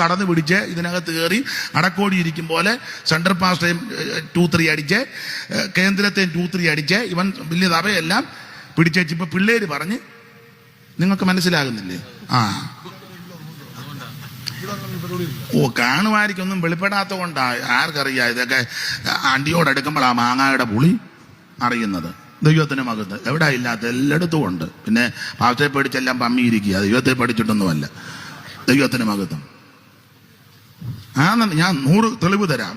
കടന്നു പിടിച്ച് ഇതിനകത്ത് കയറി അടക്കോടി ഇരിക്കും പോലെ സെൻട്രൽ പാസ്റ്റേയും 2-3 അടിച്ച്, കേന്ദ്രത്തെയും 2-3 അടിച്ച്, ഇവൻ വലിയ സഭയെല്ലാം പിടിച്ചേച്ച് ഇപ്പൊ പിള്ളേര് പറഞ്ഞ് നിങ്ങൾക്ക് മനസ്സിലാകുന്നില്ലേ? കാണുമായിരിക്കൊന്നും വെളിപ്പെടാത്ത കൊണ്ടാ. ആർക്കറിയാം ഇതൊക്കെ അണ്ടിയോടെടുക്കുമ്പോൾ ആ മാങ്ങയുടെ പുളി അറിയുന്നത്. ദൈവത്തിന് മകത്ത് എവിടെ ഇല്ലാത്ത എല്ലായിടത്തും ഉണ്ട്. പിന്നെ പാസ്റ്ററെ പേടിച്ചെല്ലാം പമ്മിയിരിക്കുക, ദൈവത്തെ പഠിച്ചിട്ടൊന്നുമല്ല. ദൈവത്തിന് മകത്വം. ഞാൻ 100 തെളിവ് തരാം.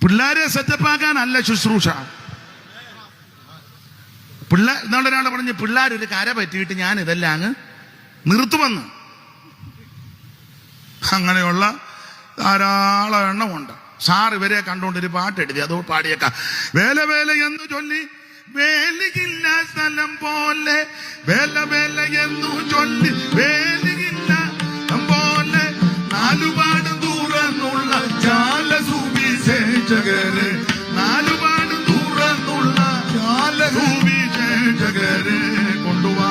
പിള്ളേരെ സെറ്റപ്പാക്കാനല്ല ശുശ്രൂഷ. ഒരാൾ പറഞ്ഞ് പിള്ളേരൊരു കര പറ്റിയിട്ട് ഞാൻ ഇതെല്ലാം അങ്ങ് നിർത്തുമെന്ന്. അങ്ങനെയുള്ള ധാരാളം എണ്ണമുണ്ട്. സാർ ഇവരെ കണ്ടുകൊണ്ടൊരു പാട്ടെഴുതി, അത് പാടിയേക്കാം. വേല വേല എന്ന് ചൊല്ലി വേലിയില്ല സ്ഥലം പോലെ, വേല വേല എന്നു ചൊല്ലി വേലിയില്ല പോലെ, നാലുപാട് തുറന്നുള്ള ജാല സുവിശേഷകരെ, നാലുപാട് തുറന്നുള്ള ജാല സുവിശേഷകരെ കൊണ്ടുവാ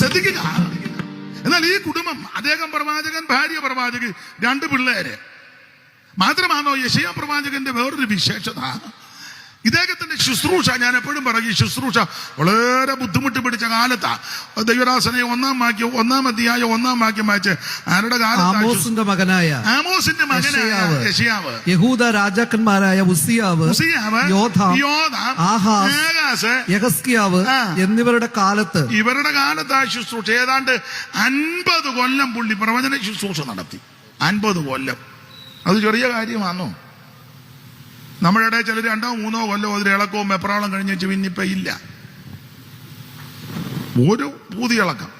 ശ്രദ്ധിക്കുക. എന്നാൽ ഈ കുടുംബം, അദ്ദേഹം പ്രവാചകൻ, ഭാര്യ പ്രവാചകൻ, 2 പിള്ളേര് മാത്രമാണോ? യെശയ്യാ പ്രവാചകന്റെ വേറൊരു വിശേഷത ഇദ്ദേഹത്തിന്റെ ശുശ്രൂഷ. ഞാൻ എപ്പോഴും പറയും, ശുശ്രൂഷ വളരെ ബുദ്ധിമുട്ട് പിടിച്ച കാലത്താ. ദൈവദാസനെ 1-ാം അധ്യായം 1-ാം വാക്യം വായിച്ച് ആരുടെ കാലത്ത്? ആമോസിന്റെ മകനായ യെശയ്യാവ്, യഹൂദ രാജാക്കന്മാരായ ഉസിയാവ്, യോഥാം, ആഹാസ്, യെഹെസ്കേല് എന്നിവരുടെ കാലത്ത്, ഇവരുടെ കാലത്ത് ശുശ്രൂഷ ഏതാണ്ട് 50 കൊല്ലം പുള്ളി പ്രവചന ശുശ്രൂഷ നടത്തി. 50 കൊല്ലം. അത് ചെറിയ കാര്യമാണോ? നമ്മുടെ ഇടയിൽ ചിലർ 2-3 കൊല്ലം ഒരു ഇളക്കവും വെപ്രാളം കഴിഞ്ഞ് വെച്ച് പിന്നിപ്പ ഇല്ല. ഒരു പൂതിയിളക്കം.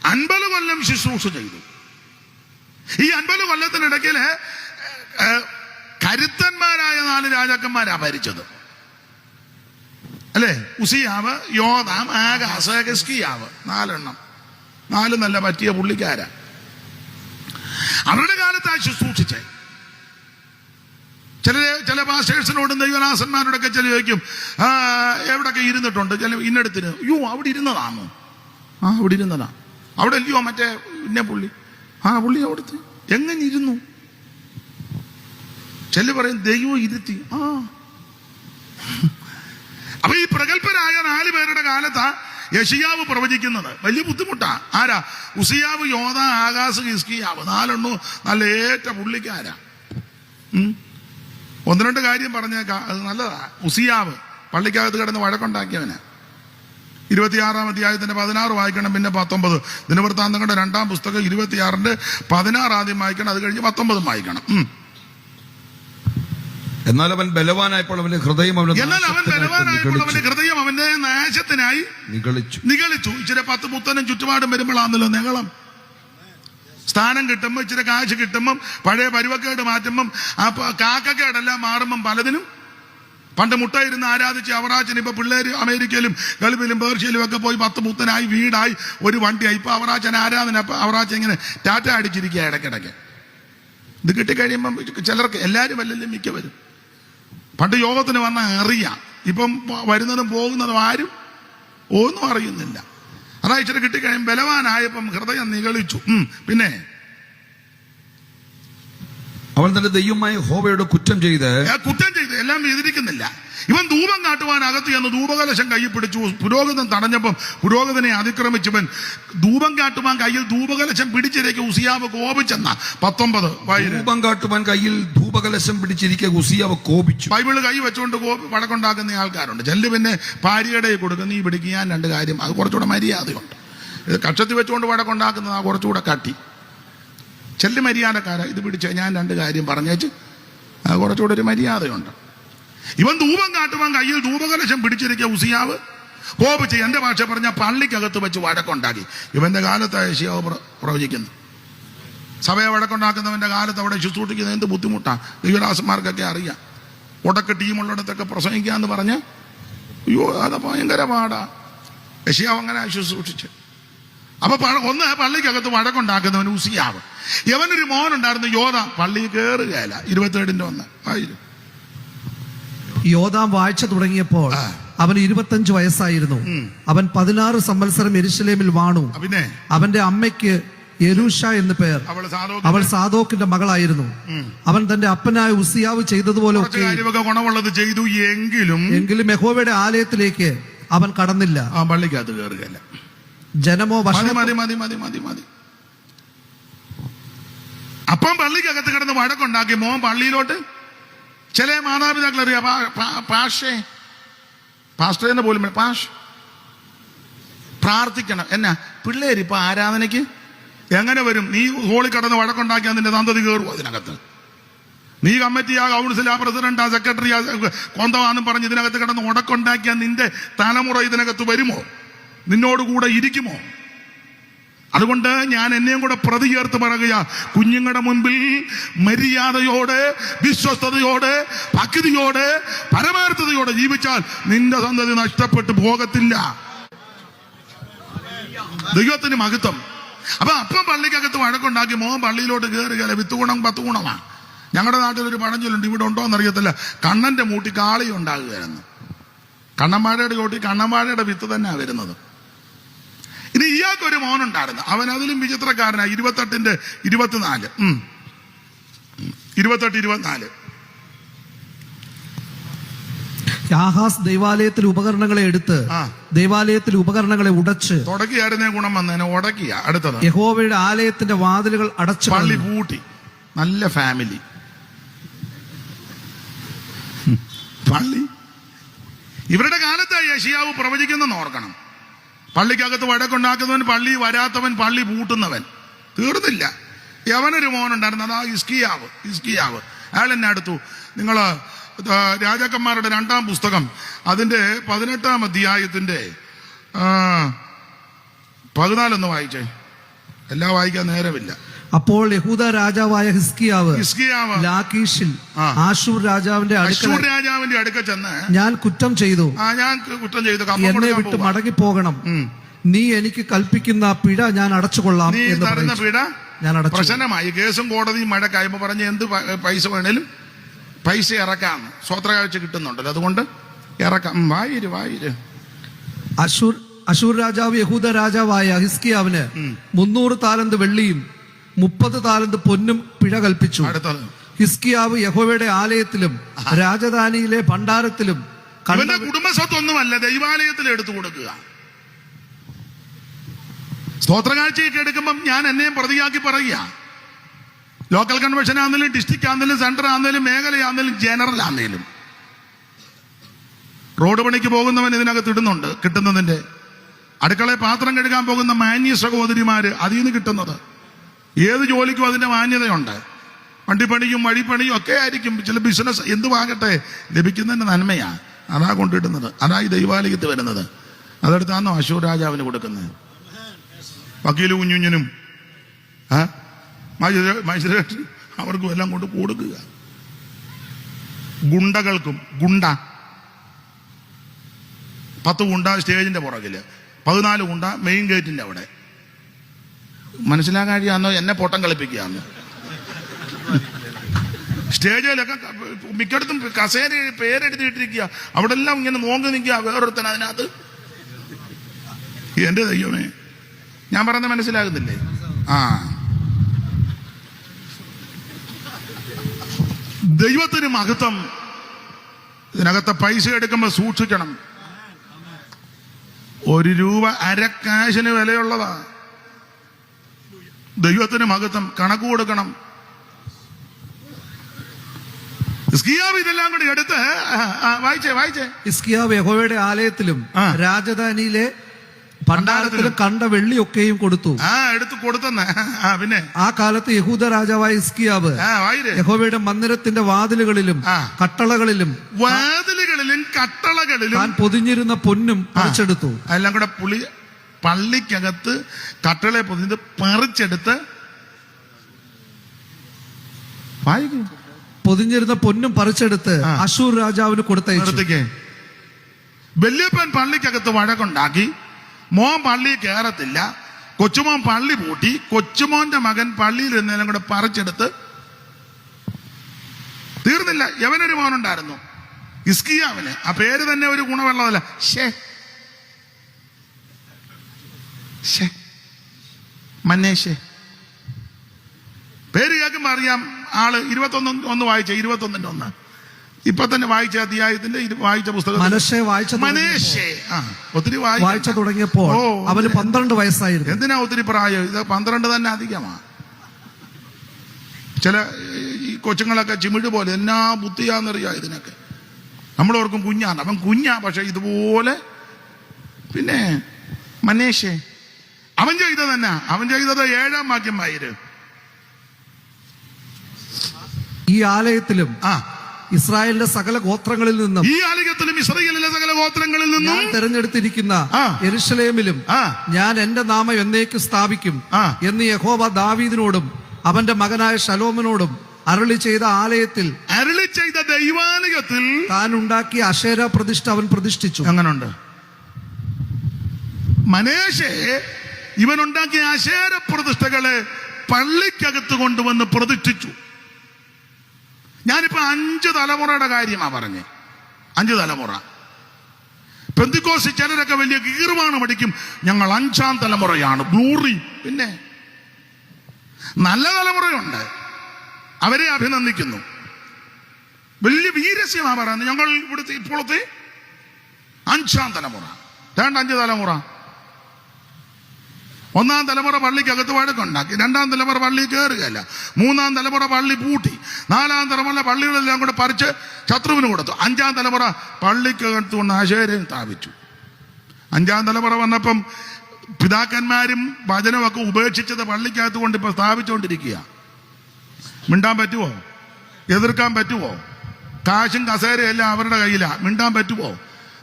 50 കൊല്ലം ശുശ്രൂഷ ചെയ്തു. ഈ 50 കൊല്ലത്തിനിടയ്ക്ക് കരുത്തന്മാരായ 4 രാജാക്കന്മാരാ ഭരിച്ചത്, അല്ലേ? ഉസിയാവ്, യോഥാം, ആഹാസ്, യെഹെസ്കേല്. 4 എണ്ണം. 4 നല്ല പറ്റിയ പുള്ളിക്കാരാ. അവരുടെ കാലത്താ ശുശ്രൂഷിച്ചേ. ചില പാസ്റ്റേഴ്സിനോടും ദൈവദാസന്മാരോടൊക്കെ ചില ചോദിക്കും, എവിടൊക്കെ ഇരുന്നിട്ടുണ്ട്? ചില ഇന്നടത്തിന്, അയ്യോ അവിടെ ഇരുന്നതാണോ? അവിടെ ഇരുന്നതാ. അവിടെ അല്ലയോ മറ്റേ ഇന്ന പുള്ളി? പുള്ളി അവിടുത്തെ എങ്ങനെ ഇരുന്നു? ചില പറയും ദൈവം ഇരുത്തി. അപ്പൊ ഈ പ്രഗത്ഭരായ 4 പേരുടെ കാലത്താ യെശയ്യാവ് പ്രവചിക്കുന്നത്. വലിയ ബുദ്ധിമുട്ടാ. ആരാ? ഉസിയാവ്, യോഥാം, ആഹാസ്, ഹിസ്കീയാവ്. 4 എണ്ണവും നല്ല ഏറ്റ പുള്ളിക്കാരാ. 1-2 കാര്യം പറഞ്ഞേക്കാം, അത് നല്ലതാ. ഉസിയാവ് പള്ളിക്കകത്ത് കിടന്ന് വഴക്കുണ്ടാക്കിയവന്. 26-ാം അധ്യായത്തിന്റെ 16 വായിക്കണം, പിന്നെ 19. ദിനവൃത്താന്തങ്ങളുടെ 2-ാം പുസ്തകം 26-ന്റെ 16 ആദ്യം വായിക്കണം, അത് കഴിഞ്ഞ് 19 വായിക്കണം. എന്നാൽ അവൻ ബലവാനായപ്പോൾ അവന്റെ ഹൃദയം അവന്റെ നാശത്തിനായി നിഗളിച്ചു. ഇച്ചിരി 10 പുത്തനും ചുറ്റുപാടും വരുമ്പോഴാണല്ലോ നിഗളം. സ്ഥാനം കിട്ടുമ്പോ, ഇച്ചിരി കാശ് കിട്ടുമ്പം, പഴയ പരുവക്കേട് മാറ്റുമ്പം, ആ കാക്കക്കേടെല്ലാം മാറുമ്പം പലതിനും. പണ്ട് മുട്ടയിരുന്ന് ആരാധിച്ച് അവറാച്ചൻ ഇപ്പൊ പിള്ളേര് അമേരിക്കയിലും ഗൾഫിലും പേർഷ്യയിലും ഒക്കെ പോയി 10 പുത്തനായി, വീടായി, ഒരു വണ്ടിയായി. ഇപ്പൊ അവറാച്ചൻ ആരാധന. അവറാച്ചൻ ഇങ്ങനെ ടാറ്റ അടിച്ചിരിക്കുക ഇടയ്ക്കിടയ്ക്ക്. ഇത് കിട്ടിക്കഴിയുമ്പം ചിലർക്ക്, എല്ലാവരും അല്ലല്ലോ മിക്കവരും. പണ്ട് യോഗത്തിന് വന്നാൽ അറിയാം, ഇപ്പം വരുന്നതും പോകുന്നതും ആരും ഒന്നും അറിയുന്നില്ല. അതാ ഇച്ചിരി കിട്ടിക്കഴിയും ബലവാനായപ്പം ഹൃദയം നിഗളിച്ചു. പിന്നെ അവൻ തന്റെ ദൈവമായ യഹോവയോട് കുറ്റം ചെയ്ത് എല്ലാം എതിരിക്കുന്നില്ല. ഇവൻ ധൂപം കാട്ടുവാൻ അകത്ത് ചെന്ന് ധൂപകലശം കയ്യിൽ പിടിച്ചു. പുരോഹിതൻ തടഞ്ഞപ്പം പുരോഹിതനെ അതിക്രമിച്ചവൻ ധൂപം കാട്ടുവാൻ കയ്യിൽ ധൂപകലശം പിടിച്ചിരിക്കെ ഉസിയാവ് കോപിച്ചെന്ന 19 ധൂപം കാട്ടുവാൻ കയ്യിൽ ധൂപകലശം പിടിച്ചിരിക്കെ ഉസിയാവ് കോപിച്ചു. ബൈബിള് കൈ വെച്ചുകൊണ്ട് വഴക്കുണ്ടാക്കുന്ന ആൾക്കാരുണ്ട്. ചെല്ല് പിന്നെ ഭാര്യയുടെ കൊടുക്കും, നീ പിടിക്കുക. ഞാൻ 2 കാര്യം, അത് കുറച്ചുകൂടെ മര്യാദയുണ്ട്. ഇത് കക്ഷത്തി വെച്ചുകൊണ്ട് വഴക്കുണ്ടാക്കുന്നത് കുറച്ചുകൂടെ കാട്ടി. ചെല്ല് മര്യാദക്കാരാ. ഇത് പിടിച്ച ഞാൻ 2 കാര്യം പറഞ്ഞേച്ച് കുറച്ചുകൂടെ ഒരു മര്യാദയുണ്ട്. ഇവൻ ധൂപം കാട്ടുവാൻ കയ്യിൽ ധൂപകലശം പിടിച്ചിരിക്കുക ഉസിയാവ് കോപിച്ച്, എന്റെ ഭാഷ പറഞ്ഞ പള്ളിക്കകത്ത് വെച്ച് വഴക്കുണ്ടാക്കി. ഇവന്റെ കാലത്തായ യെശയ്യാവ് പ്രവചിക്കുന്നു. സഭയെ വഴക്കുണ്ടാക്കുന്നവന്റെ കാലത്ത് അവിടെ ശുശ്രൂഷിക്കുന്നത് എന്ത് ബുദ്ധിമുട്ടാ. ദൈവദാസന്മാർക്കൊക്കെ അറിയാം. ഉടക്ക് ടീമുള്ളിടത്തൊക്കെ പ്രസംഗിക്കാന്ന് പറഞ്ഞ് അയ്യോ അത് ഭയങ്കര പാടാ. യെശയ്യാവ് അങ്ങനെ ശുശ്രൂഷിച്ച്. അപ്പൊ ഒന്ന് പള്ളിക്കകത്ത് വഴക്കുണ്ടാക്കുന്നവൻ ഉസിയാവ്. യവനൊരു മോനുണ്ടായിരുന്നു യോധാം. പള്ളി കയറുകയല്ല. 27:1 ആയിരുന്നു. യോധാം വാഴ്ച തുടങ്ങിയപ്പോൾ അവന് 25 വയസ്സായിരുന്നു. അവൻ 16 സംവത്സരം യെരൂശലേമിൽ വാണു. പിന്നെ അവന്റെ അമ്മയ്ക്ക് യെരൂഷ എന്ന് പേർ. അവൾ സാദോക്കിന്റെ മകളായിരുന്നു. അവൻ തന്റെ അപ്പനായ ഉസിയാവ് ചെയ്തതുപോലെ ഗുണമുള്ളത് ചെയ്തു. എങ്കിലും യഹോവയുടെ ആലയത്തിലേക്ക് അവൻ കടന്നില്ല. പള്ളിക്കകത്ത് കയറുകയല്ല. ജനമോ മതി. അപ്പം പള്ളിക്കകത്ത് കിടന്ന് വഴക്കുണ്ടാക്കി മോൻ പള്ളിയിലോട്ട്. ചില മാതാപിതാക്കൾ അറിയാം പാസ്റ്റർ പോലും പാഷ് പ്രാർത്ഥിക്കണം. എന്നാ പിള്ളേര് ഇപ്പൊ ആരാധനയ്ക്ക് എങ്ങനെ വരും? നീ ഹോളി കടന്ന് വഴക്കുണ്ടാക്കിയാൽ നിന്റെ സന്തതി കയറും അതിനകത്ത്. നീ കമ്മിറ്റിയാ, കൗൺസിലാ, പ്രസിഡന്റാ, സെക്രട്ടറിയാ, കൊന്തവാന്നും പറഞ്ഞ് ഇതിനകത്ത് കിടന്ന് ഉടക്കുണ്ടാക്കിയാൽ നിന്റെ തലമുറ ഇതിനകത്ത് വരുമോ? നിന്നോടുകൂടെ ഇരിക്കുമോ? അതുകൊണ്ട് ഞാൻ എന്നെയും കൂടെ പ്രതി ചേർത്ത് പറയുക, കുഞ്ഞുങ്ങളുടെ മുൻപിൽ മര്യാദയോടെ, വിശ്വസ്തയോടെ, ഭക്തിയോടെ, പരമാർത്ഥതയോടെ ജീവിച്ചാൽ നിന്റെ സന്തതി നഷ്ടപ്പെട്ടു പോകത്തില്ല. ദൈവത്തിന് മഹത്വം. അപ്പൊ അപ്പം പള്ളിക്കകത്ത് വഴക്കുണ്ടാക്കി മോൻ പള്ളിയിലോട്ട് കയറുകയല്ല. 10 ഗുണം 10 ഗുണമാണ്. ഞങ്ങളുടെ നാട്ടിലൊരു പഴഞ്ചൊല്ലുണ്ട്, ഇവിടെ ഉണ്ടോ എന്നറിയത്തില്ല. കണ്ണന്റെ മൂട്ടി കാളി ഉണ്ടാകുകയായിരുന്നു. കണ്ണന്മാരുടെ ചോട്ടി കണ്ണന്മാരുടെ വിത്ത് തന്നെയാണ് വരുന്നത്. ഇനി ഇയാൾക്കൊരു മോനുണ്ടായിരുന്നു. അവൻ അതിലും വിചിത്രക്കാരനാണ്. 28:24 28-24 ആഹാസ് ദൈവാലയത്തിൽ ഉപകരണങ്ങളെ എടുത്ത് ദൈവാലയത്തിൽ ഉപകരണങ്ങളെ ഉടച്ച് തുടക്കിയായിരുന്നേ ഗുണം വന്നേനെ. ഉടക്കിയ അടുത്തത് യഹോവയുടെ ആലയത്തിന്റെ വാതിലുകൾ അടച്ചു പള്ളി പൂട്ടി. നല്ല ഫാമിലി. പള്ളി ഇവരുടെ കാലത്ത് യെശയ്യാവ് പ്രവചിക്കുന്നെന്ന് ഓർക്കണം. പള്ളിക്കകത്ത് വഴക്കുണ്ടാക്കുന്നവൻ, പള്ളി വരാത്തവൻ, പള്ളി പൂട്ടുന്നവൻ. തീർന്നില്ല. യവനൊരു മോനുണ്ടായിരുന്നു. അതാ ഹിസ്കിയാവ്. അയാൾ എന്നെ അടുത്തു. നിങ്ങള് രാജാക്കന്മാരുടെ 2-ാം പുസ്തകം അതിന്റെ 18-ാം അധ്യായത്തിന്റെ 14 വായിച്ചേ. എല്ലാം വായിക്കാൻ നേരമില്ല. അപ്പോൾ യഹൂദ രാജാവായ ഹിസ്കിയാവ് ലാഖീഷിൽ ആശൂർ രാജാവിന്റെ അടുക്കൽ ചെന്ന് ഞാൻ കുറ്റം ചെയ്തു, എന്നെ വിട്ട് മടങ്ങിപ്പോകണം. നീ എനിക്ക് കൽപ്പിക്കുന്ന പിഴ ഞാൻ അടച്ചുകൊള്ളാം എന്ന് പറഞ്ഞു. പിഴ ഞാൻ അടച്ചു. പ്രശ്നമായി. കേസും കോടതിയും മഴക്കായ്മ പറഞ്ഞ് എന്ത് പൈസ വേണേലും പൈസ ഇറക്കാം. സ്വത്രകാഴ്ച കിട്ടുന്നുണ്ടല്ലോ, അതുകൊണ്ട് ഇറക്കാം. വായിര്. അശൂർ രാജാവ് യഹൂദ രാജാവായ ഹിസ്കിയാവിന് 300 താലന്ത് വെള്ളിയും 30 താലന്ത് പൊന്നും പിഴ കൽപ്പിച്ചു. ഹിസ്കിയാവ് യഹോവയുടെ ആലയത്തിലും രാജധാനിയിലെ ഭണ്ഡാരത്തിലും കുടുംബസ്വത്തൊന്നുമല്ല, ദൈവാലയത്തിൽ എടുത്തു കൊടുക്കുക. സ്തോത്രകാഴ്ചയൊക്കെ എടുക്കുമ്പം ഞാൻ എന്നെയും പ്രതിയാക്കി പറയുക. ലോക്കൽ കൺവെൻഷൻ ആണെങ്കിലും, ഡിസ്ട്രിക്ട് ആണെങ്കിലും, സെന്റർ ആണെങ്കിലും, മേഖലയാണെങ്കിലും, ജനറൽ ആണെങ്കിലും റോഡ് പണിക്ക് പോകുന്നവൻ ഇതിനകത്ത് ഇടുന്നുണ്ട്. കിട്ടുന്നതിന്റെ അടുക്കളയിൽ പാത്രം കഴുകാൻ പോകുന്ന മാന്യ സഹോദരിമാര് അതിൽ നിന്ന് കിട്ടുന്നത്. ഏത് ജോലിക്കും അതിന്റെ മാന്യതയുണ്ട്. വണ്ടിപ്പണിയും വഴിപ്പണിയും ഒക്കെ ആയിരിക്കും. ചില ബിസിനസ് എന്തുവാകട്ടെ, ലഭിക്കുന്നതിന്റെ നന്മയാ. അതാ കൊണ്ടിടുന്നത്. അതാ ഈ ദൈവാലയത്തിൽ വരുന്നത്. അതെടുത്താന്നോ അശൂർ രാജാവിന് കൊടുക്കുന്നത്. വക്കീല് കുഞ്ഞുഞ്ഞിനും മജിസ്ട്രേറ്റ് അവർക്കും എല്ലാം കൊണ്ട് കൊടുക്കുക. ഗുണ്ടകൾക്കും 10 ഗുണ്ട സ്റ്റേജിന്റെ പുറകില്, 14 ഗുണ്ട മെയിൻ ഗേറ്റിന്റെ അവിടെ. മനസ്സിലാക്കാൻ കഴിയാന്നോ എന്നെ പൊട്ടം കളിപ്പിക്കുകയാന്ന്. സ്റ്റേജിലൊക്കെ മിക്കടത്തും കസേര പേരെഴുതിയിട്ടിരിക്കുക. അവിടെ എല്ലാം ഇങ്ങനെ നോക്കി നിൽക്കുക. വേറൊരുത്തൻ അതിനകത്ത്. എന്റെ ദൈവമേ, ഞാൻ പറയുന്നത് മനസ്സിലാകുന്നില്ലേ? ദൈവത്തിന് മഹത്വം. ഇതിനകത്ത് പൈസ എടുക്കുമ്പോൾ സൂക്ഷിക്കണം. 1 രൂപ അരക്കാശിന് വിലയുള്ളതാ. ദൈവത്തിന് മഹത്വം. കണക്ക് കൊടുക്കണം. ഹിസ്കിയാവ് ഇതെല്ലാം കൂടി എടുത്ത് വായിച്ചേ. ഹിസ്കിയാവ് യഹോവയുടെ ആലയത്തിലും രാജധാനിയിലെ ഭണ്ഡാരത്തിലും കണ്ട വെള്ളിയൊക്കെയും കൊടുത്തു. എടുത്തു കൊടുത്തെന്ന്. പിന്നെ ആ കാലത്ത് യഹൂദ രാജാവായ ഹിസ്കിയാവ് യഹോവയുടെ മന്ദിരത്തിന്റെ വാതിലുകളിലും കട്ടളകളിലും താൻ പൊതിഞ്ഞിരുന്ന പൊന്നും പറിച്ചെടുത്തു. എല്ലാം കൂടെ പള്ളിക്കകത്ത് കട്ടളെ പൊതിഞ്ഞ് പറിച്ചെടുത്ത് വായിക്കും. പൊതിഞ്ഞിരുന്ന പൊന്നും പറിച്ചെടുത്ത് അശൂർ രാജാവിന് കൊടുത്തയച്ചു. വല്യപ്പൻ പള്ളിക്കകത്ത് വഴക്കുണ്ടാക്കി. മോൻ പള്ളി കയറത്തില്ല. കൊച്ചുമോൻ പള്ളി പൂട്ടി. കൊച്ചുമോന്റെ മകൻ പള്ളിയിൽ ഇരുന്നേലും കൂടെ പറിച്ചെടുത്ത് തീർന്നില്ല. യവനൊരു മോനുണ്ടായിരുന്നു, ഇസ്കിയാവിന്. ആ പേര് തന്നെ ഒരു ഗുണമുള്ളതല്ല. മനേഷേ പേര് കേൾക്കുമ്പോ അറിയാം ആള്. 21 വായിച്ച 21-1 ഇപ്പൊ തന്നെ വായിച്ച അധ്യായത്തിന്റെ വായിച്ച പുസ്തകം മനേഷേ. ഒത്തിരി വായിച്ച തുടങ്ങിയപ്പോൾ അവന് 12 വയസ്സായിരുന്നു. എന്തിനാ ഒത്തിരി പ്രായം? ഇത് 12 തന്നെ അധികമാ. ചില ഈ കൊച്ചുങ്ങളൊക്കെ ചിമിഴ് പോലെ എന്നാ ബുദ്ധിയാന്നറിയാം ഇതിനൊക്കെ. നമ്മളോർക്കും കുഞ്ഞാണ്, അവൻ കുഞ്ഞാ. പക്ഷെ ഇതുപോലെ പിന്നെ മനേഷേ അവൻ ചെയ്തത് തന്നെ. അവൻ ചെയ്തത് 7-ാം വാക്യം വായിര്. ഈ ആലയത്തിലും ഇസ്രായേലിന്റെ സകല ഗോത്രങ്ങളിൽ നിന്നും ഞാൻ തെരഞ്ഞെടുത്തിരിക്കുന്ന യെരൂശലേമിലും ഞാൻ എന്റെ നാമം എന്നേക്കും സ്ഥാപിക്കും എന്ന് യഹോവ ദാവീദിനോടും അവന്റെ മകനായ ശലോമോനോടും അരുളി ചെയ്ത ആലയത്തിൽ, അരുളി ചെയ്ത ദൈവാലയത്തിൽ താൻ ഉണ്ടാക്കിയ അശേര പ്രതിഷ്ഠ അവൻ പ്രതിഷ്ഠിച്ചു. അങ്ങനുണ്ട്. മനേഷെ ഇവനുണ്ടാക്കിയ അശേര പ്രതിഷ്ഠകളെ പള്ളിക്കകത്ത് കൊണ്ടുവന്ന് പ്രതിഷ്ഠിച്ചു. ഞാനിപ്പോ 5 തലമുറയുടെ കാര്യമാ പറഞ്ഞേ. 5 തലമുറ. പെന്തിക്കോസ് ചിലരൊക്കെ വലിയ ഗീർവാണം അടിക്കും, ഞങ്ങൾ 5-ാം തലമുറയാണ്, ഗ്ലോറി. പിന്നെ നല്ല തലമുറയുണ്ട്, അവരെ അഭിനന്ദിക്കുന്നു. വലിയ വീരസ്യമാ പറയുന്നത്, ഞങ്ങൾ ഇവിടുത്തെ ഇപ്പോഴത്തെ 5-ാം തലമുറ. 5 തലമുറ. 1-ാം തലമുറ പള്ളിക്കകത്ത് വഴക്കുണ്ടാക്കി. 2-ാം തലമുറ പള്ളി കയറുകയല്ല. 3-ാം തലമുറ പള്ളി പൂട്ടി. 4-ാം തലമുറ പള്ളികളെല്ലാം കൂടെ പറിച്ച് ശത്രുവിന് കൊടുത്തു. 5-ാം തലമുറ പള്ളിക്കകത്ത് കൊണ്ട് ആശേരയും സ്ഥാപിച്ചു. 5-ാം തലമുറ വന്നപ്പം പിതാക്കന്മാരും വചനമൊക്കെ ഉപേക്ഷിച്ചത് പള്ളിക്കകത്ത് കൊണ്ട് ഇപ്പൊ സ്ഥാപിച്ചുകൊണ്ടിരിക്കുക. മിണ്ടാൻ പറ്റുമോ? എതിർക്കാൻ പറ്റുമോ? കാശും കസേരയും എല്ലാം അവരുടെ കയ്യിലാ. മിണ്ടാൻ പറ്റുമോ?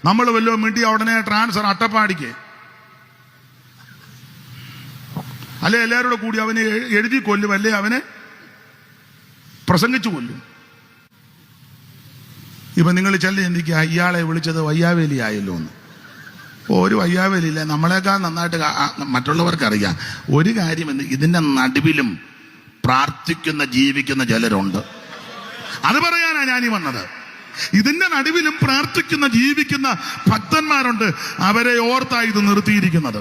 നമ്മൾ വല്ലോ മിണ്ടിയ ഉടനെ ട്രാൻസ്ഫർ അട്ടപ്പാടിക്ക്. അല്ലെ എല്ലാവരോട് കൂടി അവനെ എഴുതി കൊല്ലും, അല്ലേ അവനെ പ്രസംഗിച്ചു കൊല്ലും. ഇപ്പൊ നിങ്ങൾ ചെല്ലി ചിന്തിക്കുക, ഇയാളെ വിളിച്ചത് വയ്യാവേലി ആയല്ലോ എന്ന്. ഒരു വയ്യാവേലിയില്ല. നമ്മളെക്കാൾ നന്നായിട്ട് മറ്റുള്ളവർക്കറിയാം. ഒരു കാര്യം, ഇതിന്റെ നടുവിലും പ്രാർത്ഥിക്കുന്ന ജീവിക്കുന്ന ചിലരുണ്ട്. അത് പറയാനാ ഞാനീ വന്നത്. ഇതിന്റെ നടുവിലും പ്രാർത്ഥിക്കുന്ന ജീവിക്കുന്ന ഭക്തന്മാരുണ്ട്. അവരെ ഓർത്താ ഇത് നിർത്തിയിരിക്കുന്നത്.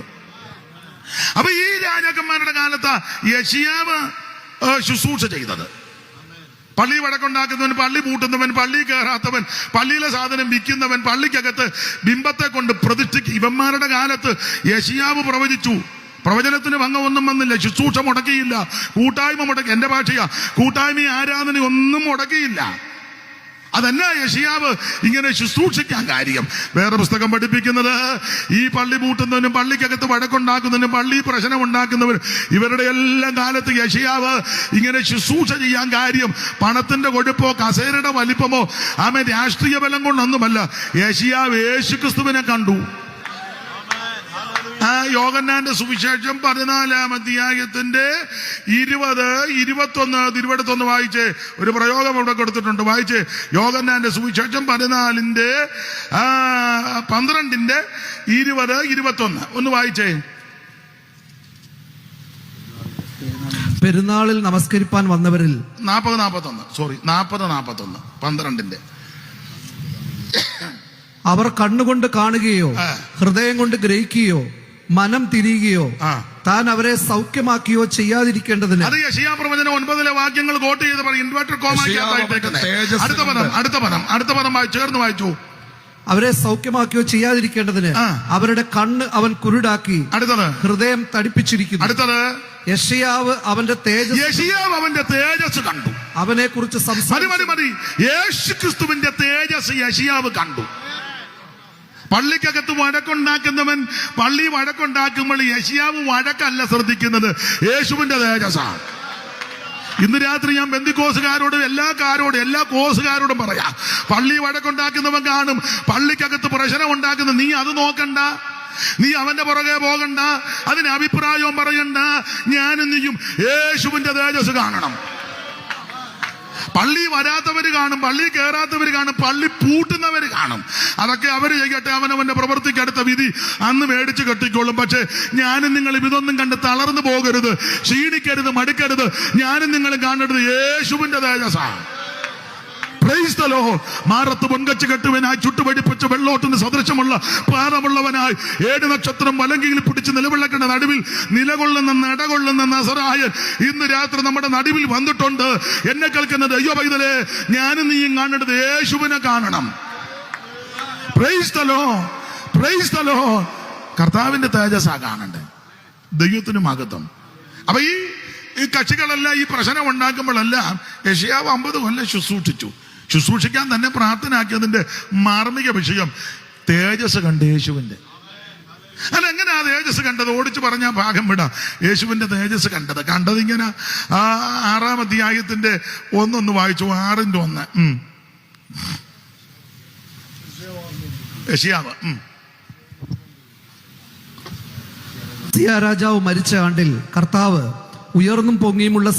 അപ്പൊ ഈ രാജാക്കന്മാരുടെ കാലത്ത് യെശയ്യാവ് ശുശ്രൂഷ ചെയ്തത്. പള്ളി വഴക്കുണ്ടാക്കുന്നവൻ, പള്ളി പൂട്ടുന്നവൻ, പള്ളി കയറാത്തവൻ, പള്ളിയിലെ സാധനം വിൽക്കുന്നവൻ, പള്ളിക്കകത്ത് ബിംബത്തെ കൊണ്ട് പ്രതിഷ്ഠിക്കും. ഇവന്മാരുടെ കാലത്ത് യെശയ്യാവ് പ്രവചിച്ചു. പ്രവചനത്തിന് ഭംഗമൊന്നും വന്നില്ല. ശുശ്രൂഷ മുടക്കിയില്ല, കൂട്ടായ്മ മുടക്കി. എന്റെ ഭാഷയാ, കൂട്ടായ്മ ആരാധന ഒന്നും മുടക്കിയില്ല. അതല്ല യെശയ്യാവ് ഇങ്ങനെ ശുശ്രൂഷിക്കാൻ കാര്യം. വേറെ പുസ്തകം പഠിപ്പിക്കുന്നത്, ഈ പള്ളി പൂട്ടുന്നവനും പള്ളിക്കകത്ത് വഴക്കുണ്ടാക്കുന്നവനും പള്ളി പ്രശ്നം ഉണ്ടാക്കുന്നവരും ഇവരുടെ എല്ലാം കാലത്ത് യെശയ്യാവ് ഇങ്ങനെ ശുശ്രൂഷ ചെയ്യാൻ കാര്യം പണത്തിന്റെ കൊഴുപ്പോ കസേരയുടെ വലിപ്പമോ രാഷ്ട്രീയ ബലം കൊണ്ടൊന്നുമല്ല. യെശയ്യാവ് യേശുക്രിസ്തുവിനെ കണ്ടു. യോഹന്നാന്റെ സുവിശേഷം 14-ാം അധ്യായത്തിന്റെ 20, 21 തിരുവെടുത്തൊന്ന് വായിച്ച്. ഒരു പ്രയോഗം ഇവിടെ കൊടുത്തിട്ടുണ്ട്, വായിച്ച്. യോഹന്നാന്റെ സുവിശേഷം 14-ന്റെ 12-ന്റെ 20, 21 ഒന്ന് വായിച്ചേ. പെരുന്നാളിൽ നമസ്കരിപ്പാൻ വന്നവരിൽ 40-41 12-ന്റെ അവർ കണ്ണുകൊണ്ട് കാണുകയോ ഹൃദയം കൊണ്ട് ഗ്രഹിക്കുകയോ മനം തിരിയുകയോ താൻ അവരെ സൗഖ്യമാക്കിയോ ചെയ്യാതിരിക്കേണ്ടതിന്. അത് യെശയ്യാ പ്രവചനം 9-ലെ വാക്യങ്ങൾ കോട്ട് ചെയ്ത് പറയും. ഇൻവെർട്ടർ അടുത്ത പദം ചേർന്ന് വായിച്ചു. അവരെ സൗഖ്യമാക്കിയോ ചെയ്യാതിരിക്കേണ്ടതിന് അവരുടെ കണ്ണ് അവൻ കുരുടാക്കി. അടുത്തത് ഹൃദയം തടിപ്പിച്ചിരിക്കുന്നു. അടുത്തത് യെശയ്യാവ് അവന്റെ തേജസ് കണ്ടു. അവനെ കുറിച്ച് മതി. യേശുക്രിസ്തുവിന്റെ തേജസ് യെശയ്യാവ് കണ്ടു. പള്ളിക്കകത്ത് വഴക്കുണ്ടാക്കുന്നവൻ പള്ളി വഴക്കുണ്ടാക്കുമ്പോൾ യെശയ്യാവ് വഴക്കല്ല ശ്രദ്ധിക്കുന്നത്, യേശുവിന്റെ തേജസ്സാണ്. ഇന്ന് രാത്രി ഞാൻ ബന്ധുക്കോസുകാരോടും എല്ലാ കോസുകാരോടും പറയാം, പള്ളി വഴക്കുണ്ടാക്കുന്നവൻ കാണും, പള്ളിക്കകത്ത് പ്രശ്നം ഉണ്ടാക്കുന്ന നീ അത് നോക്കണ്ട, നീ അവന്റെ പുറകെ പോകണ്ട, അതിന് അഭിപ്രായവും പറയണ്ട. ഞാനും നീയും യേശുവിന്റെ തേജസ് കാണണം. പള്ളി വരാത്തവര് കാണും, പള്ളി കയറാത്തവര് കാണും, പള്ളി പൂട്ടുന്നവര് കാണും. അതൊക്കെ അവര് ചെയ്യട്ടെ, അവനവന്റെ പ്രവൃത്തിക്ക് അടുത്ത വിധി അന്ന് മേടിച്ച് കെട്ടിക്കൊള്ളും. പക്ഷെ ഞാനും നിങ്ങളും ഇതൊന്നും കണ്ട് തളർന്നു പോകരുത്, ക്ഷീണിക്കരുത്, മടുക്കരുത്. ഞാനും നിങ്ങളും കാണരുത് യേശുവിന്റെ തേജസ്സാണ്. മാറത്ത് പൊൻകച്ച് കെട്ടുവനായി ചുട്ടുപടിപ്പിച്ച വെള്ളോട്ടിന് സദൃശമുള്ള പാദമുള്ളവനായി 7 നക്ഷത്രം വലങ്കിയിൽ പിടിച്ച് നിലവിളക്കിന്റെ നടുവിൽ നിലകൊള്ളുന്ന നടകൊള്ളുന്ന നസറായൻ ഇന്ന് രാത്രി നമ്മുടെ നടുവിൽ വന്നിട്ടുണ്ട്. എന്നെ കേൾക്കുന്നത് അയ്യോ പൈതലേ, ഞാനും നീയും കാണേണ്ടത് യേശുവിനെ കാണണം. Praise the Lord. കർത്താവിന്റെ തേജസ്സാ കാണണ്ടേ, ദൈവത്തിന് മഹത്വം. അപ്പൊ ഈ കക്ഷികളെല്ലാം ഈ പ്രശ്നം ഉണ്ടാക്കുമ്പോഴെല്ലാം യെശയ്യാവ് 50 കൊല്ലം ശുശ്രൂഷിക്കാൻ തന്നെ പ്രാർത്ഥനയാക്കിയതിന്റെ മാർമിക വിഷയം തേജസ് കണ്ട് യേശുവിന്റെ. അല്ല, എങ്ങനെ ആ തേജസ് കണ്ടത്? ഓടിച്ചു പറഞ്ഞ ഭാഗം വിടാം. യേശുവിന്റെ തേജസ് കണ്ടത് ഇങ്ങനെ 6-ാം അധ്യായത്തിന്റെ 1 വായിച്ചു. 6:1 യെശയ്യാവ്. രാജാവ് മരിച്ച ആണ്ടിൽ കർത്താവ് ഉയർന്നും പൊങ്ങിയുമുള്ള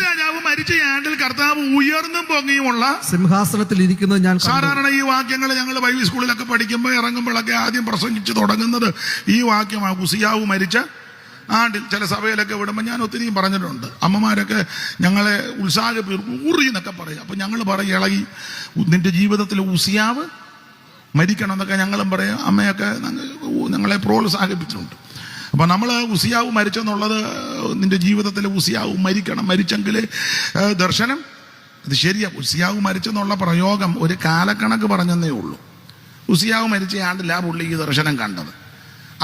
രാജാവ് മരിച്ച ആണ്ടിൽ കർത്താവ് ഉയർന്നും പൊങ്ങിയുമുള്ള സിംഹാസനത്തിൽ ഇരിക്കുന്നത് ഞാൻ. സാധാരണ ഈ വാക്യങ്ങൾ ഞങ്ങൾ ബൈബിൾ സ്കൂളിലൊക്കെ പഠിക്കുമ്പോൾ ഇറങ്ങുമ്പോഴൊക്കെ ആദ്യം പ്രസംഗിച്ച് തുടങ്ങുന്നത് ഈ വാക്യമാണ്. ഉസിയാവ് മരിച്ച ആണ്ടിൽ. ചില സഭയിലൊക്കെ വിടുമ്പോൾ ഞാൻ ഒത്തിരിയും പറഞ്ഞിട്ടുണ്ട്. അമ്മമാരൊക്കെ ഞങ്ങളെ ഊറി എന്നൊക്കെ പറയും. അപ്പൊ ഞങ്ങൾ പറയും, ഇളകി നിന്റെ ജീവിതത്തിൽ ഉസിയാവ് മരിക്കണം എന്നൊക്കെ ഞങ്ങളും പറയും. അമ്മയൊക്കെ ഞങ്ങളെ പ്രോത്സാഹിപ്പിച്ചിട്ടുണ്ട്. അപ്പൊ നമ്മൾ ഉസിയാവ് മരിച്ചെന്നുള്ളത് നിന്റെ ജീവിതത്തിൽ ഉസിയാവ് മരിക്കണം, മരിച്ചെങ്കിൽ ദർശനം. അത് ശരിയാ, ഉസിയാവ് മരിച്ചെന്നുള്ള പ്രയോഗം ഒരു കാലക്കണക്ക് പറഞ്ഞെന്നേ ഉള്ളൂ. ഉസിയാവ് മരിച്ച ആണ്ടില്ല പുള്ളി ഈ ദർശനം കണ്ടത്.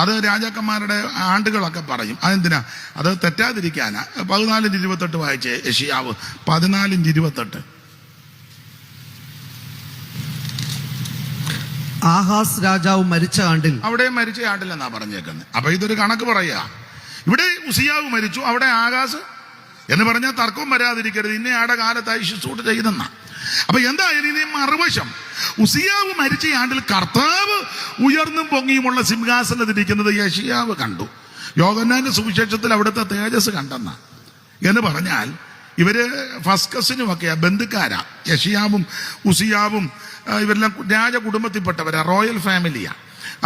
അത് രാജാക്കന്മാരുടെ ആണ്ടുകളൊക്കെ പറയും. അതെന്തിനാ? അത് തെറ്റാതിരിക്കാനാ. 14:28 വായിച്ചേ യെശയ്യാവ് 14:28. ആഹാസ് രാജാവ് മരിച്ച ആണ്ടിൽ. അവിടെ മരിച്ച ആണ്ടില്ലെന്നാ പറഞ്ഞേക്കുന്നത്. അപ്പൊ ഇതൊരു കണക്ക് പറയാ. ഇവിടെ ഉസിയാവ് മരിച്ചു, അവിടെ ആകാശ് എന്ന് പറഞ്ഞാൽ തർക്കം വരാതിരിക്കരുത്. ഇന്നയാടെ കാലത്തായി ശുശ്രൂഷ ചെയ്തെന്ന. അപ്പൊ എന്തായാലും ഇനി മറുവശം, ഉസിയാവ് മരിച്ച ആണ്ടിൽ കർത്താവ് ഉയർന്നും പൊങ്ങിയുമുള്ള സിംഹാസനത്തിരിക്കുന്നത് യെശയ്യാവ് കണ്ടു. യോഹന്നാന്റെ സുവിശേഷത്തിൽ അവിടുത്തെ തേജസ് കണ്ടെന്ന. എന്ന് പറഞ്ഞാൽ ഇവര് ഫസ്കസിനുമൊക്കെയാ ബന്ധുക്കാരാ. യെശയ്യാവും ഉസിയാവും ഇവരെല്ലാം രാജകുടുംബത്തിൽപ്പെട്ടവരാ, റോയൽ ഫാമിലിയാ.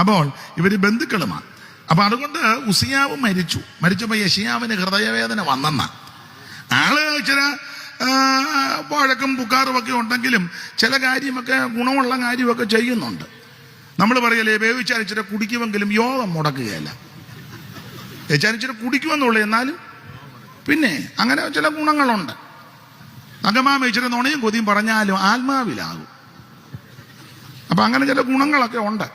അപ്പോൾ ഇവര് ബന്ധുക്കളുമാണ്. അപ്പൊ അതുകൊണ്ട് ഉസിയാവ് മരിച്ചപ്പോ യെശയ്യാവിന് ഹൃദയവേദന വന്നെന്ന. ആള് ചില വഴക്കും പുക്കാറും ഒക്കെ ഉണ്ടെങ്കിലും ചില കാര്യമൊക്കെ ഗുണമുള്ള കാര്യമൊക്കെ ചെയ്യുന്നുണ്ട്. നമ്മൾ പറയലേ, വേവിച്ചരിച്ചിട്ട് കുടിക്കുമെങ്കിലും യോഗം മുടക്കുകയല്ല. വേവിച്ചരിച്ചിട്ട് കുടിക്കുമെന്നുള്ളൂ, എന്നാലും പിന്നെ അങ്ങനെ ചില ഗുണങ്ങളുണ്ട്. തങ്കമാമ ഇച്ചിരി നുണയും കൊതിയും പറഞ്ഞാലും ആത്മാവിലാകും. അപ്പൊ അങ്ങനെ ചില ഗുണങ്ങളൊക്കെ ഉണ്ട്.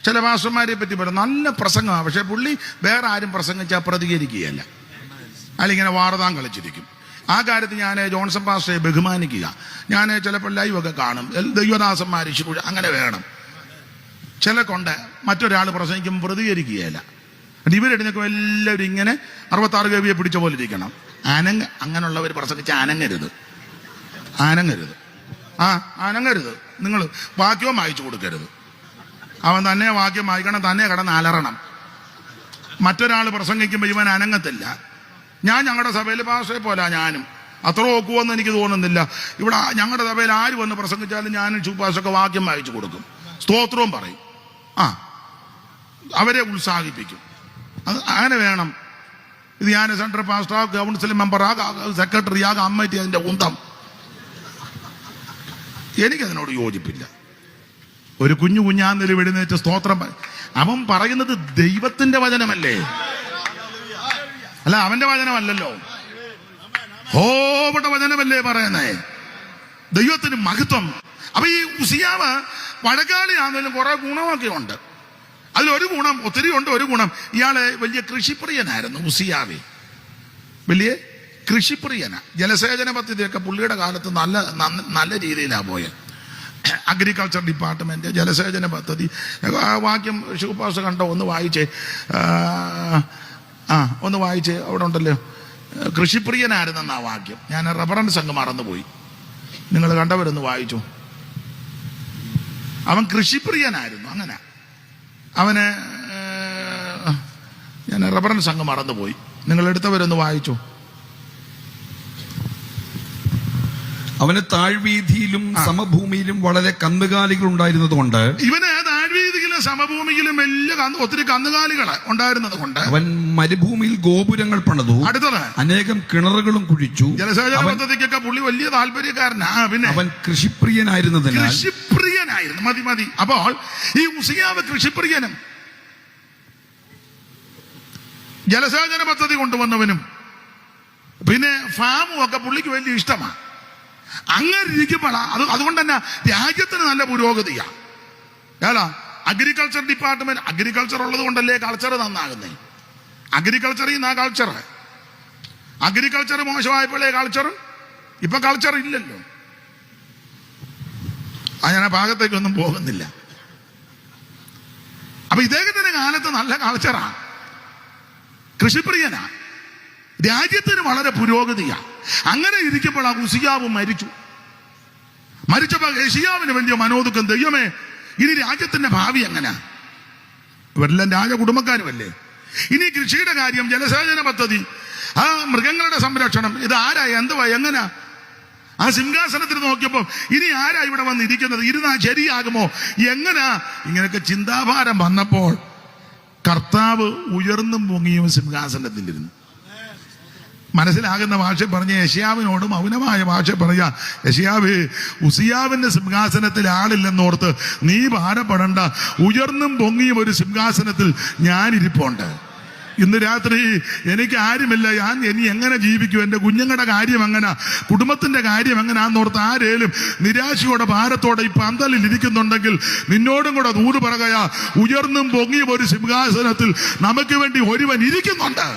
ചില മാസ്റ്റർമാരെ പറ്റി പറയും, നല്ല പ്രസംഗമാണ്, പക്ഷെ പുള്ളി വേറെ ആരും പ്രസംഗിച്ചാൽ പ്രതികരിക്കുകയല്ല, അല്ലെങ്കിൽ വാർത്താൻ കളിച്ചിരിക്കും. ആ കാര്യത്തിൽ ഞാൻ ജോൺസൺ പാസ്റ്ററെ ബഹുമാനിക്കുക. ഞാൻ ചിലപ്പോൾ ലൈവൊക്കെ കാണും. ദൈവദാസന്മാർ അങ്ങനെ വേണം. ചിലക്കൊണ്ട് മറ്റൊരാൾ പ്രസംഗിക്കുമ്പോൾ പ്രതികരിക്കുകയല്ല. ഇവരെടുക്കും എല്ലാവരും ഇങ്ങനെ 66 കവിയെ പിടിച്ച പോലെ ഇരിക്കണം. അങ്ങനെയുള്ളവർ പ്രസംഗിച്ച് അനങ്ങരുത്. അനങ്ങരുത്. നിങ്ങൾ വാക്യവും വായിച്ചു കൊടുക്കരുത്. അവൻ തന്നെ വാക്യം വായിക്കണം, തന്നെ കിടന്ന് അലറണം. മറ്റൊരാൾ പ്രസംഗിക്കുമ്പോൾ ഇവൻ അനങ്ങത്തില്ല. ഞാൻ ഞങ്ങളുടെ സഭയിൽ പാസ്റ്ററെ പോലെ ഞാനും അത്ര നോക്കുമെന്ന് എനിക്ക് തോന്നുന്നില്ല. ഇവിടെ ഞങ്ങളുടെ സഭയിൽ ആര് വന്ന് പ്രസംഗിച്ചാലും ഞാനും ചൂപ്പാസൊക്കെ വാക്യം വായിച്ചു കൊടുക്കും, സ്തോത്രവും പറയും. അവരെ ഉത്സാഹിപ്പിക്കും. അത് അങ്ങനെ വേണം. ഇത് ഞാൻ central pastor, council member, secretary, committee, അതിന്റെ ഉന്തം. എനിക്കതിനോട് യോജിപ്പില്ല. ഒരു കുഞ്ഞാന്നിൽ വെടിനേറ്റ് സ്തോത്രം അവൻ പറയുന്നത് ദൈവത്തിന്റെ വചനമല്ലേ, അല്ല അവന്റെ വചനമല്ലല്ലോ. ഹോബയുടെ വചനമല്ലേ പറയുന്നേ. ദൈവത്തിന് മഹത്വം. അപ്പൊ ഈ ഉസിയാവ് വഴക്കാളിയാണെങ്കിലും കുറെ ഗുണമൊക്കെ ഉണ്ട്. അതിലൊരു ഗുണം, ഒത്തിരി ഉണ്ട്. ഒരു ഗുണം, ഇയാള് വലിയ കൃഷിപ്രിയനായിരുന്നു. ഉസിയാവേ വലിയ കൃഷിപ്രിയനാ. ജലസേചന പദ്ധതിയൊക്കെ പുള്ളിയുടെ കാലത്ത് നല്ല രീതിയിലാണ് പോയത്. അഗ്രികൾച്ചർ ഡിപ്പാർട്ട്മെന്റ് ജലസേചന പദ്ധതി. ആ വാക്യം ശിവപാസ് കണ്ടോ? ഒന്ന് വായിച്ചേ, ഒന്ന് വായിച്ചേ. അവിടെ ഉണ്ടല്ലോ, കൃഷിപ്രിയനായിരുന്നെന്നാ വാക്യം. ഞാൻ റെഫറൻസ് അങ്ങ് മറന്നുപോയി. നിങ്ങൾ കണ്ടവരൊന്ന് വായിച്ചു. അവൻ കൃഷിപ്രിയനായിരുന്നു. അങ്ങനെ അവന് ഞാൻ റെഫറൻസ് അങ്ങ് മറന്നുപോയി, നിങ്ങൾ എടുത്തവരൊന്ന് വായിച്ചു. അവന് താഴ്വീതിയിലും സമഭൂമിയിലും വളരെ കന്നുകാലികൾ ഉണ്ടായിരുന്നത് കൊണ്ട്, ഇവന് താഴ്വീതിയിലും സമഭൂമിയിലും ഒത്തിരി കന്നുകാലികൾ ഉണ്ടായിരുന്നത് കൊണ്ട് അവൻ മരുഭൂമിയിൽ ഗോപുരങ്ങൾ പണിതു. അടുത്തത്, അനേകം കിണറുകളും കുഴിച്ചു. ജലസേചന പദ്ധതിക്കൊക്കെ പുള്ളി വലിയ താല്പര്യക്കാരനാ. പിന്നെ അവൻ കൃഷിപ്രിയനായിരുന്നതിനാൽ, കൃഷിപ്രിയനായിരുന്നു. മതി. അപ്പോൾ ഈ ഉസിയാവ് കൃഷിപ്രിയനും ജലസേചന പദ്ധതി കൊണ്ടുവന്നവനും പിന്നെ ഫാമും ഒക്കെ പുള്ളിക്ക് വലിയ ഇഷ്ടമാണ്. അങ്ങനെ ഇരിക്കുമ്പോഴാണ് അതുകൊണ്ട് തന്നെ രാജ്യത്തിന് നല്ല പുരോഗതിയാ. ഏതാ അഗ്രികൾച്ചർ ഡിപ്പാർട്ട്മെന്റ്, അഗ്രികൾച്ചർ ഉള്ളത് കൊണ്ടല്ലേ കൾച്ചർ നന്നാകുന്നേ. അഗ്രികൾച്ചറിൽ നിന്നാ കൾച്ചർ. അഗ്രികൾച്ചർ മോശമായപ്പോഴേ കൾച്ചർ, ഇപ്പൊ കൾച്ചർ ഇല്ലല്ലോ. ഞാൻ ഭാഗത്തേക്കൊന്നും പോകുന്നില്ല. അപ്പൊ ഇദ്ദേഹത്തിന്റെ കാലത്ത് നല്ല കൾച്ചറാ, കൃഷിപ്രിയനാ, രാജ്യത്തിന് വളരെ പുരോഗതിയാ. അങ്ങനെ ഇരിക്കുമ്പോൾ ആ ഉസിയാവ് മരിച്ചപ്പോ യെശയ്യാവിന് വലിയ മനോദുഃഖം. ദൈവമേ, ഇനി രാജ്യത്തിന്റെ ഭാവി എങ്ങനാ? ഇവരെല്ലാം രാജകുടുംബക്കാരുമല്ലേ. ഇനി കൃഷിയുടെ കാര്യം, ജലസേചന പദ്ധതി, ആ മൃഗങ്ങളുടെ സംരക്ഷണം, ഇത് ആരാ, എന്തുവാ, എങ്ങനാ? ആ സിംഹാസനത്തിൽ നോക്കിയപ്പോ ഇനി ആരാ ഇവിടെ വന്നിരിക്കുന്നത്, ഇരുന്നാ ശരിയാകുമോ, എങ്ങനാ? ഇങ്ങനെയൊക്കെ ചിന്താഭാരം വന്നപ്പോൾ കർത്താവ് ഉയർന്നും പൊങ്ങിയും സിംഹാസനത്തിലിരുന്നു. മനസ്സിലാകുന്ന ഭാഷ പറഞ്ഞ യെശയ്യാവിനോട് മൗനമായ ഭാഷ പറയാ, യെശയ്യാവേ, ഉസിയാവിന്റെ സിംഹാസനത്തിൽ ആളില്ലെന്നോർത്ത് നീ ഭാരപ്പെടണ്ട, ഉയർന്നും പൊങ്ങിയും ഒരു സിംഹാസനത്തിൽ ഞാൻ ഇരിപ്പുണ്ട്. ഇന്ന് രാത്രി എനിക്ക് ആരുമില്ല, ഞാൻ ഇനി എങ്ങനെ ജീവിക്കും, എൻ്റെ കുഞ്ഞുങ്ങളുടെ കാര്യം എങ്ങനെ, കുടുംബത്തിന്റെ കാര്യം എങ്ങനെയാന്നോർത്ത് ആരേലും നിരാശയോടെ ഭാരത്തോടെ ഈ പന്തലിൽ ഇരിക്കുന്നുണ്ടെങ്കിൽ നിന്നോടും കൂടെ ദൂത് പറയുകയാ, ഉയർന്നും പൊങ്ങിയും ഒരു സിംഹാസനത്തിൽ നമുക്ക് വേണ്ടി ഒരുവൻ ഇരിക്കുന്നുണ്ട്.